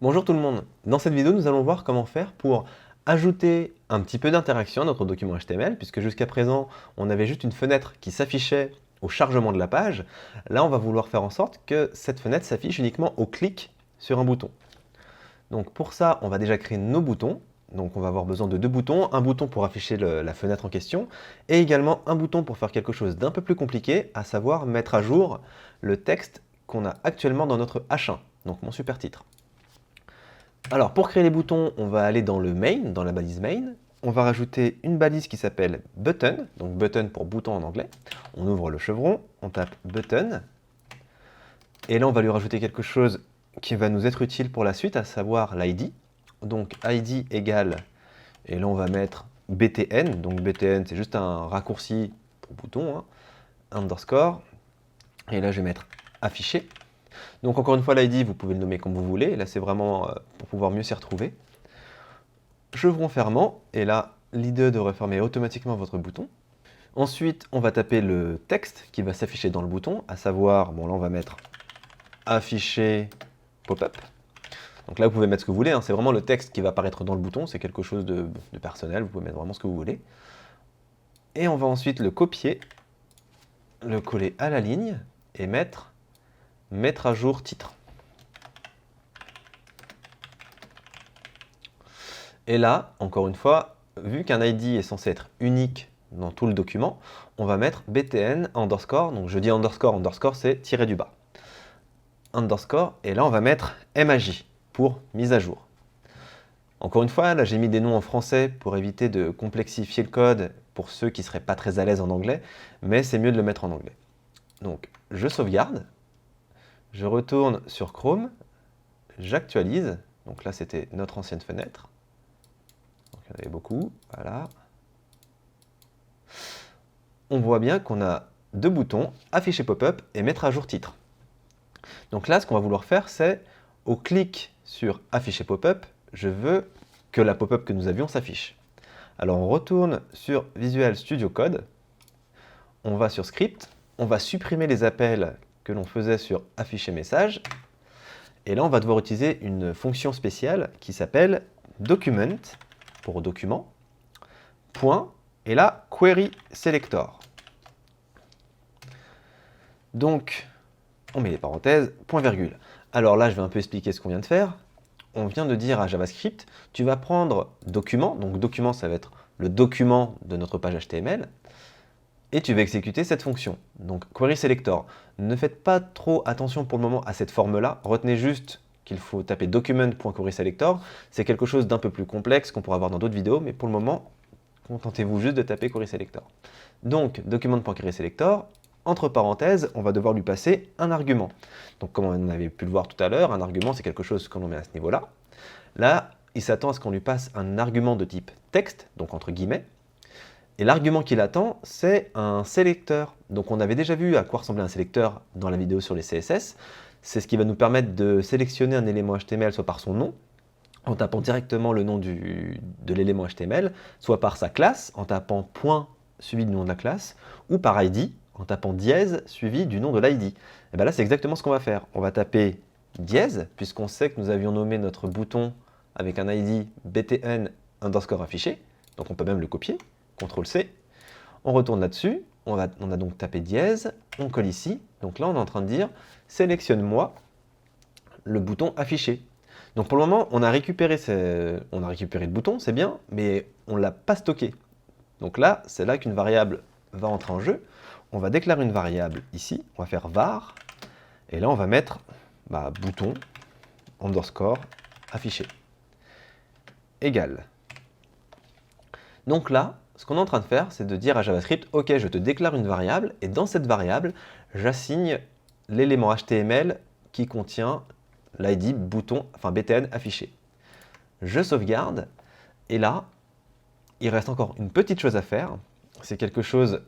Bonjour tout le monde. Dans cette vidéo, nous allons voir comment faire pour ajouter un petit peu d'interaction à notre document HTML, puisque jusqu'à présent, on avait juste une fenêtre qui s'affichait au chargement de la page. Là, on va vouloir faire en sorte que cette fenêtre s'affiche uniquement au clic sur un bouton. Donc pour ça, on va déjà créer nos boutons. Donc on va avoir besoin de deux boutons, un bouton pour afficher la fenêtre en question, et également un bouton pour faire quelque chose d'un peu plus compliqué, à savoir mettre à jour le texte qu'on a actuellement dans notre H1, donc mon super titre. Alors pour créer les boutons, on va aller dans le main, dans la balise main. On va rajouter une balise qui s'appelle button, donc button pour bouton en anglais. On ouvre le chevron, on tape button. Et là, on va lui rajouter quelque chose qui va nous être utile pour la suite, à savoir l'ID. Donc ID égale, et là on va mettre BTN. Donc BTN, c'est juste un raccourci pour bouton, hein, underscore. Et là, je vais mettre affiché. Donc encore une fois, l'ID, vous pouvez le nommer comme vous voulez. Là, c'est vraiment pour pouvoir mieux s'y retrouver. Chevron fermant, et là, l'IDE devrait fermer automatiquement votre bouton. Ensuite, on va taper le texte qui va s'afficher dans le bouton, à savoir, bon là on va mettre afficher pop-up. Donc là, vous pouvez mettre ce que vous voulez, hein, c'est vraiment le texte qui va apparaître dans le bouton, c'est quelque chose de personnel, vous pouvez mettre vraiment ce que vous voulez. Et on va ensuite le copier, le coller à la ligne, et mettre à jour titre. Et là, encore une fois, vu qu'un ID est censé être unique dans tout le document, on va mettre btn underscore, donc je dis underscore, underscore c'est tiré du bas. Underscore, et là on va mettre MAJ pour mise à jour. Encore une fois, là j'ai mis des noms en français pour éviter de complexifier le code pour ceux qui ne seraient pas très à l'aise en anglais, mais c'est mieux de le mettre en anglais. Donc je sauvegarde, je retourne sur Chrome, j'actualise, donc là c'était notre ancienne fenêtre. Donc il y en avait beaucoup, voilà. On voit bien qu'on a deux boutons, afficher pop-up et mettre à jour titre. Donc là, ce qu'on va vouloir faire, c'est au clic sur afficher pop-up, je veux que la pop-up que nous avions s'affiche. Alors on retourne sur Visual Studio Code, on va sur Script, on va supprimer les appels que l'on faisait sur afficher message, et là on va devoir utiliser une fonction spéciale qui s'appelle document, pour document, point, et là query selector. Donc, on met les parenthèses, point virgule. Alors là, je vais un peu expliquer ce qu'on vient de faire. On vient de dire à JavaScript, tu vas prendre document, donc document, ça va être le document de notre page HTML, et tu vas exécuter cette fonction, donc query selector. Ne faites pas trop attention pour le moment à cette forme-là, retenez juste qu'il faut taper document.querySelector, c'est quelque chose d'un peu plus complexe qu'on pourra voir dans d'autres vidéos, mais pour le moment, contentez-vous juste de taper querySelector. Donc, document.querySelector, entre parenthèses, on va devoir lui passer un argument. Donc comme on avait pu le voir tout à l'heure, un argument c'est quelque chose qu'on met à ce niveau-là. Là, il s'attend à ce qu'on lui passe un argument de type texte, donc entre guillemets. Et l'argument qu'il attend, c'est un sélecteur. Donc on avait déjà vu à quoi ressemblait un sélecteur dans la vidéo sur les CSS. C'est ce qui va nous permettre de sélectionner un élément HTML soit par son nom, en tapant directement le nom de l'élément HTML, soit par sa classe, en tapant point suivi du nom de la classe, ou par ID, en tapant dièse suivi du nom de l'ID. Et bien là, c'est exactement ce qu'on va faire. On va taper dièse, puisqu'on sait que nous avions nommé notre bouton avec un ID btn underscore affiché, donc on peut même le copier, CTRL-C. On retourne là-dessus, on a donc tapé dièse, on colle ici, donc là on est en train de dire sélectionne-moi le bouton affiché. Donc pour le moment, on a récupéré le bouton, c'est bien, mais on ne l'a pas stocké. Donc là, c'est là qu'une variable va entrer en jeu. On va déclarer une variable ici, on va faire var, et là on va mettre bouton underscore affiché égal. Donc là, ce qu'on est en train de faire, c'est de dire à JavaScript, ok, je te déclare une variable, et dans cette variable, j'assigne l'élément HTML qui contient l'ID bouton, enfin btn affiché. Je sauvegarde, et là, il reste encore une petite chose à faire. C'est quelque chose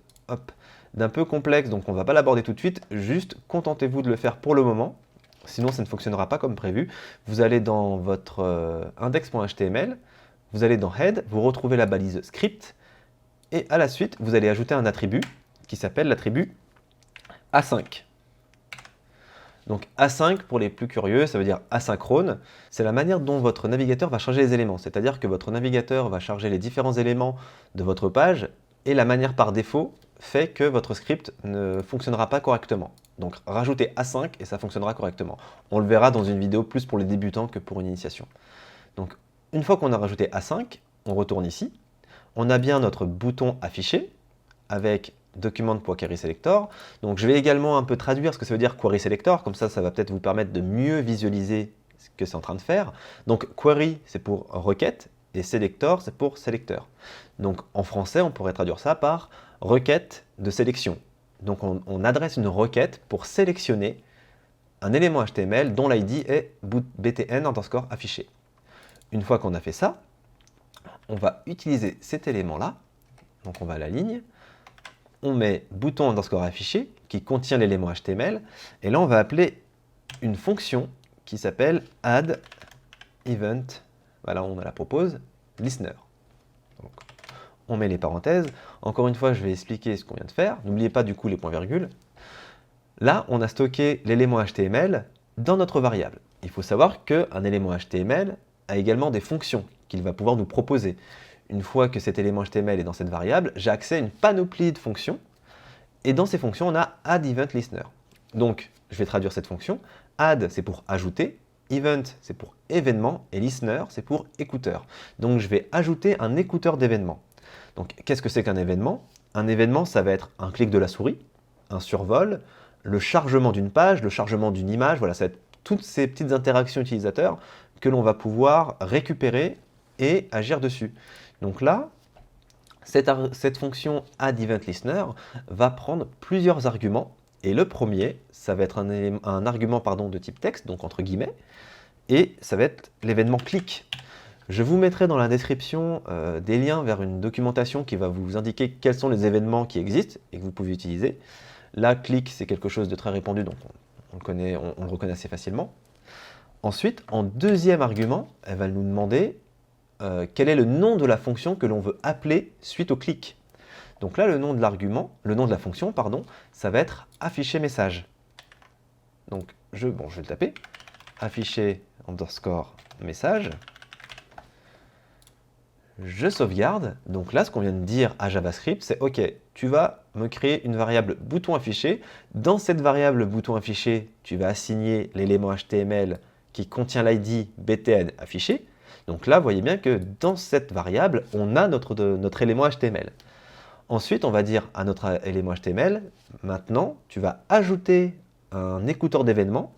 d'un peu complexe, donc on ne va pas l'aborder tout de suite. Juste contentez-vous de le faire pour le moment, sinon ça ne fonctionnera pas comme prévu. Vous allez dans votre index.html, vous allez dans head, vous retrouvez la balise script, et à la suite, vous allez ajouter un attribut qui s'appelle l'attribut A5. Donc A5, pour les plus curieux, ça veut dire asynchrone. C'est la manière dont votre navigateur va charger les éléments. C'est-à-dire que votre navigateur va charger les différents éléments de votre page et la manière par défaut fait que votre script ne fonctionnera pas correctement. Donc rajoutez A5 et ça fonctionnera correctement. On le verra dans une vidéo plus pour les débutants que pour une initiation. Donc une fois qu'on a rajouté A5, on retourne ici. On a bien notre bouton affiché avec document.querySelector. Donc je vais également un peu traduire ce que ça veut dire query selector, comme ça va peut-être vous permettre de mieux visualiser ce que c'est en train de faire. Donc query c'est pour requête et selector c'est pour sélecteur. Donc en français on pourrait traduire ça par requête de sélection. Donc on adresse une requête pour sélectionner un élément HTML dont l'ID est btn underscore affiché. Une fois qu'on a fait ça, on va utiliser cet élément-là. Donc on va à la ligne, on met bouton underscore affiché qui contient l'élément HTML, et là on va appeler une fonction qui s'appelle add event, voilà on la propose, listener. Donc, on met les parenthèses, encore une fois je vais expliquer ce qu'on vient de faire, n'oubliez pas du coup les points-virgules. Là on a stocké l'élément HTML dans notre variable. Il faut savoir qu'un élément HTML a également des fonctions qu'il va pouvoir nous proposer. Une fois que cet élément HTML est dans cette variable, j'ai accès à une panoplie de fonctions. Et dans ces fonctions, on a add event listener. Donc, je vais traduire cette fonction. Add, c'est pour ajouter. Event, c'est pour événement. Et listener, c'est pour écouteur. Donc, je vais ajouter un écouteur d'événements. Donc, qu'est-ce que c'est qu'un événement? Un événement, ça va être un clic de la souris, un survol, le chargement d'une page, le chargement d'une image. Voilà, ça va être toutes ces petites interactions utilisateurs que l'on va pouvoir récupérer et agir dessus. Donc là, cette fonction addEventListener va prendre plusieurs arguments. Et le premier, ça va être un argument de type texte, donc entre guillemets, et ça va être l'événement click. Je vous mettrai dans la description des liens vers une documentation qui va vous indiquer quels sont les événements qui existent et que vous pouvez utiliser. Là, click, c'est quelque chose de très répandu, donc on le reconnaît assez facilement. Ensuite, en deuxième argument, elle va nous demander quel est le nom de la fonction que l'on veut appeler suite au clic. Donc là, le nom de la fonction, ça va être afficher message. Donc je vais le taper, afficher underscore message. Je sauvegarde. Donc là, ce qu'on vient de dire à JavaScript, c'est OK, tu vas me créer une variable bouton affiché. Dans cette variable bouton affiché, tu vas assigner l'élément HTML qui contient l'ID btn affiché. Donc là, vous voyez bien que dans cette variable, on a notre élément HTML. Ensuite, on va dire à notre élément HTML, maintenant, tu vas ajouter un écouteur d'événements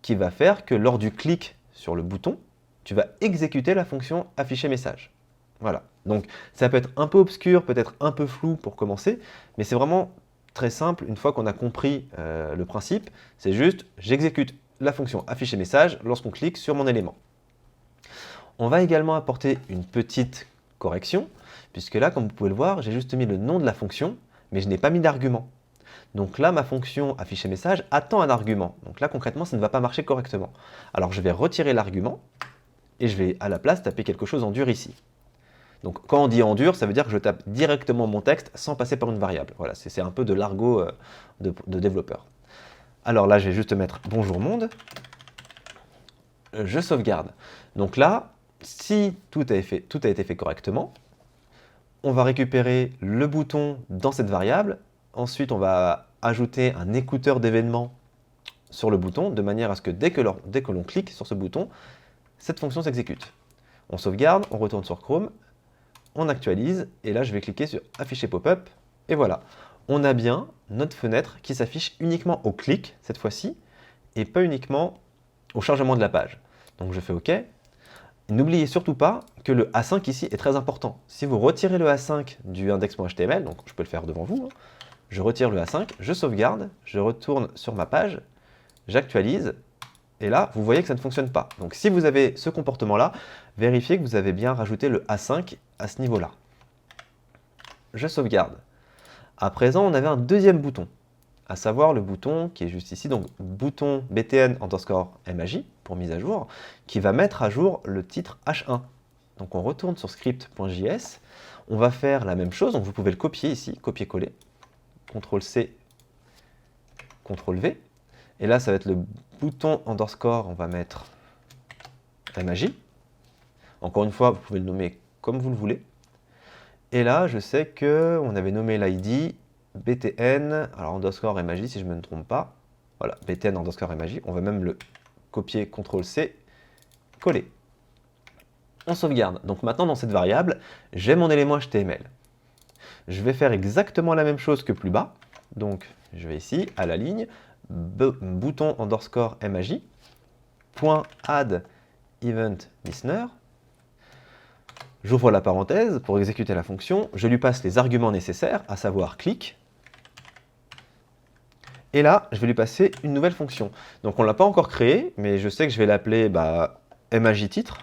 qui va faire que lors du clic sur le bouton, tu vas exécuter la fonction afficher message. Voilà. Donc, ça peut être un peu obscur, peut-être un peu flou pour commencer, mais c'est vraiment très simple une fois qu'on a compris le principe. C'est juste, j'exécute la fonction afficher message lorsqu'on clique sur mon élément. On va également apporter une petite correction, puisque là, comme vous pouvez le voir, j'ai juste mis le nom de la fonction, mais je n'ai pas mis d'argument. Donc là, ma fonction afficher message attend un argument. Donc là, concrètement, ça ne va pas marcher correctement. Alors, je vais retirer l'argument, et je vais à la place taper quelque chose en dur ici. Donc quand on dit en dur, ça veut dire que je tape directement mon texte sans passer par une variable. Voilà, c'est un peu de l'argot de développeur. Alors là, je vais juste mettre bonjour monde. Je sauvegarde. Donc là, si tout a été fait correctement, on va récupérer le bouton dans cette variable. Ensuite, on va ajouter un écouteur d'événements sur le bouton, de manière à ce que dès que l'on clique sur ce bouton, cette fonction s'exécute. On sauvegarde, on retourne sur Chrome, on actualise, et là je vais cliquer sur afficher pop-up, et voilà. On a bien notre fenêtre qui s'affiche uniquement au clic, cette fois-ci, et pas uniquement au chargement de la page. Donc je fais OK. N'oubliez surtout pas que le A5 ici est très important. Si vous retirez le A5 du index.html, donc je peux le faire devant vous, je retire le A5, je sauvegarde, je retourne sur ma page, j'actualise, et là, vous voyez que ça ne fonctionne pas. Donc si vous avez ce comportement-là, vérifiez que vous avez bien rajouté le A5 à ce niveau-là. Je sauvegarde. À présent, on avait un deuxième bouton, à savoir le bouton qui est juste ici, donc bouton btn underscore mag pour mise à jour, qui va mettre à jour le titre H1. Donc on retourne sur script.js, on va faire la même chose, donc vous pouvez le copier ici, copier-coller, CTRL-C, CTRL-V, Et là, ça va être le bouton underscore, on va mettre MAJ. Encore une fois, vous pouvez le nommer comme vous le voulez. Et là, je sais qu'on avait nommé l'ID btn, alors underscore MAJ si je ne me trompe pas. Voilà, btn underscore MAJ. On va même le copier, CTRL-C, coller. On sauvegarde. Donc maintenant, dans cette variable, j'ai mon élément HTML. Je vais faire exactement la même chose que plus bas. Donc, je vais ici, à la ligne, bouton underscore MAJ, point add event listener. J'ouvre la parenthèse pour exécuter la fonction. Je lui passe les arguments nécessaires, à savoir click. Et là, je vais lui passer une nouvelle fonction. Donc, on ne l'a pas encore créée, mais je sais que je vais l'appeler MAJ titre.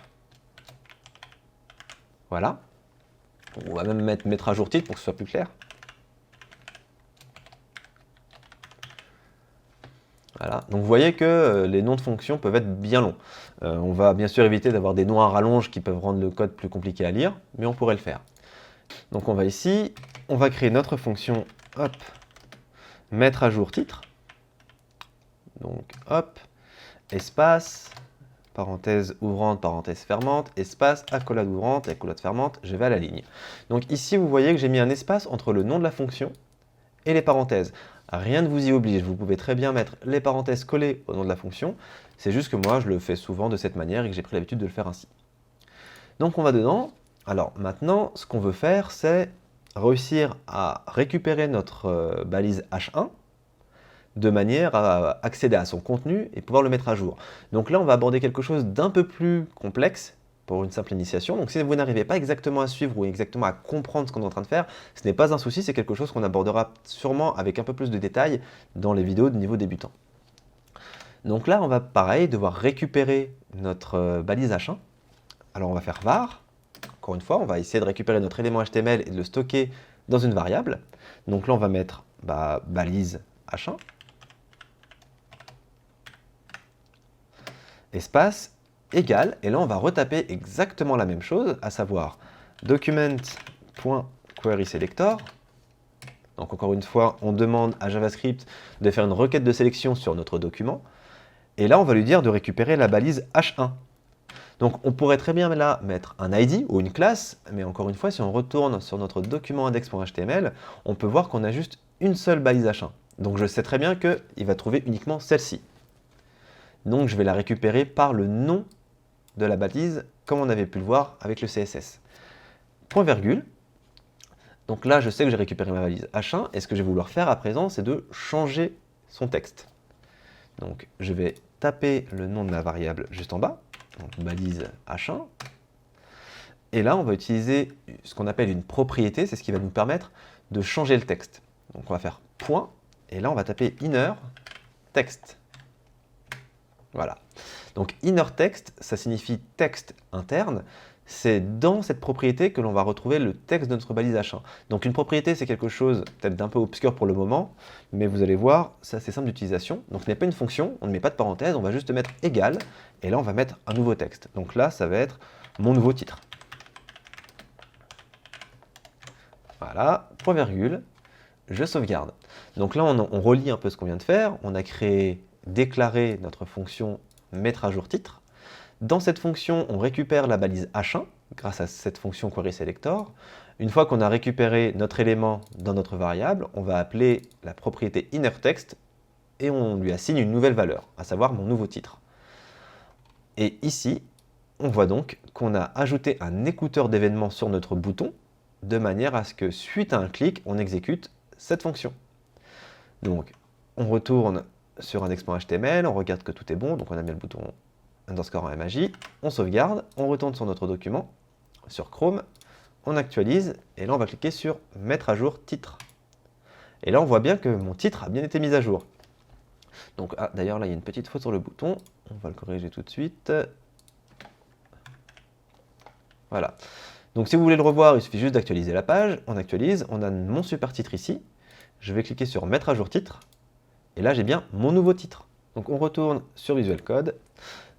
Voilà. On va même mettre à jour titre pour que ce soit plus clair. Voilà. Donc vous voyez que les noms de fonctions peuvent être bien longs. On va bien sûr éviter d'avoir des noms à rallonge qui peuvent rendre le code plus compliqué à lire, mais on pourrait le faire. Donc on va ici, on va créer notre fonction, hop, mettre à jour titre. Donc hop, espace, parenthèse ouvrante, parenthèse fermante, espace, accolade ouvrante, accolade fermante, je vais à la ligne. Donc ici vous voyez que j'ai mis un espace entre le nom de la fonction et les parenthèses. Rien ne vous y oblige, vous pouvez très bien mettre les parenthèses collées au nom de la fonction, c'est juste que moi je le fais souvent de cette manière et que j'ai pris l'habitude de le faire ainsi. Donc on va dedans. Alors maintenant, ce qu'on veut faire, c'est réussir à récupérer notre balise H1 de manière à accéder à son contenu et pouvoir le mettre à jour. Donc là, on va aborder quelque chose d'un peu plus complexe pour une simple initiation. Donc si vous n'arrivez pas exactement à suivre ou exactement à comprendre ce qu'on est en train de faire, ce n'est pas un souci, c'est quelque chose qu'on abordera sûrement avec un peu plus de détails dans les vidéos de niveau débutant. Donc là, on va pareil devoir récupérer notre balise H1. Alors on va faire var. Encore une fois, on va essayer de récupérer notre élément HTML et de le stocker dans une variable. Donc là, on va mettre balise H1. Espace égal, et là on va retaper exactement la même chose, à savoir document.querySelector. Donc encore une fois, on demande à JavaScript de faire une requête de sélection sur notre document, et là on va lui dire de récupérer la balise H1. Donc on pourrait très bien là mettre un ID ou une classe, mais encore une fois, si on retourne sur notre document index.html, on peut voir qu'on a juste une seule balise H1. Donc je sais très bien qu'il va trouver uniquement celle-ci. Donc je vais la récupérer par le nom de la balise, comme on avait pu le voir avec le CSS. Point virgule. Donc là, je sais que j'ai récupéré ma balise H1, et ce que je vais vouloir faire à présent, c'est de changer son texte. Donc je vais taper le nom de ma variable juste en bas, donc balise H1, et là on va utiliser ce qu'on appelle une propriété, c'est ce qui va nous permettre de changer le texte. Donc on va faire point, et là on va taper inner text. Voilà. Donc inner text, ça signifie texte interne. C'est dans cette propriété que l'on va retrouver le texte de notre balise H1. Donc une propriété, c'est quelque chose peut-être d'un peu obscur pour le moment, mais vous allez voir, c'est assez simple d'utilisation. Donc ce n'est pas une fonction, on ne met pas de parenthèse, on va juste mettre égal, et là on va mettre un nouveau texte. Donc là, ça va être mon nouveau titre. Voilà, point virgule, je sauvegarde. Donc là, on relie un peu ce qu'on vient de faire. On a créé, déclaré notre fonction mettre à jour titre. Dans cette fonction, on récupère la balise H1 grâce à cette fonction querySelector. Une fois qu'on a récupéré notre élément dans notre variable, on va appeler la propriété innerText et on lui assigne une nouvelle valeur, à savoir mon nouveau titre. Et ici, on voit donc qu'on a ajouté un écouteur d'événements sur notre bouton de manière à ce que, suite à un clic, on exécute cette fonction. Donc, on retourne sur index.html, on regarde que tout est bon, donc on a mis le bouton underscore en MAJ, on sauvegarde, on retourne sur notre document, sur Chrome, on actualise, et là on va cliquer sur mettre à jour titre. Et là on voit bien que mon titre a bien été mis à jour. Donc, d'ailleurs là il y a une petite faute sur le bouton, on va le corriger tout de suite. Voilà. Donc si vous voulez le revoir, il suffit juste d'actualiser la page, on actualise, on a mon super titre ici, je vais cliquer sur mettre à jour titre, et là j'ai bien mon nouveau titre. Donc on retourne sur Visual Code.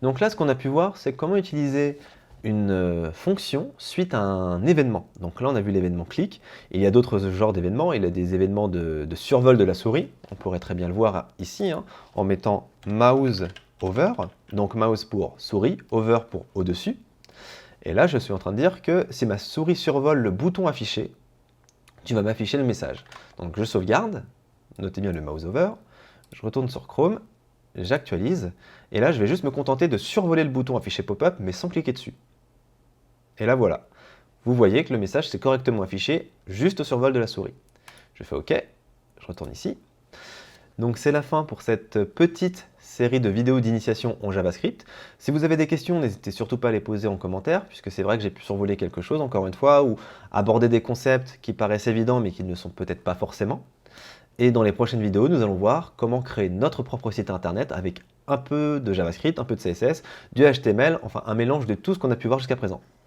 Donc là ce qu'on a pu voir, c'est comment utiliser une fonction suite à un événement. Donc là, on a vu l'événement click. Il y a d'autres genres d'événements. Il y a des événements de survol de la souris. On pourrait très bien le voir ici, hein, en mettant mouse over. Donc mouse pour souris, over pour au-dessus. Et là, je suis en train de dire que si ma souris survole le bouton affiché, tu vas m'afficher le message. Donc je sauvegarde, notez bien le mouse over, je retourne sur Chrome, j'actualise, et là je vais juste me contenter de survoler le bouton affiché pop-up, mais sans cliquer dessus. Et là voilà, vous voyez que le message s'est correctement affiché juste au survol de la souris. Je fais OK, je retourne ici. Donc c'est la fin pour cette petite série de vidéos d'initiation en JavaScript. Si vous avez des questions, n'hésitez surtout pas à les poser en commentaire, puisque c'est vrai que j'ai pu survoler quelque chose, encore une fois, ou aborder des concepts qui paraissent évidents, mais qui ne le sont peut-être pas forcément. Et dans les prochaines vidéos, nous allons voir comment créer notre propre site internet avec un peu de JavaScript, un peu de CSS, du HTML, enfin un mélange de tout ce qu'on a pu voir jusqu'à présent.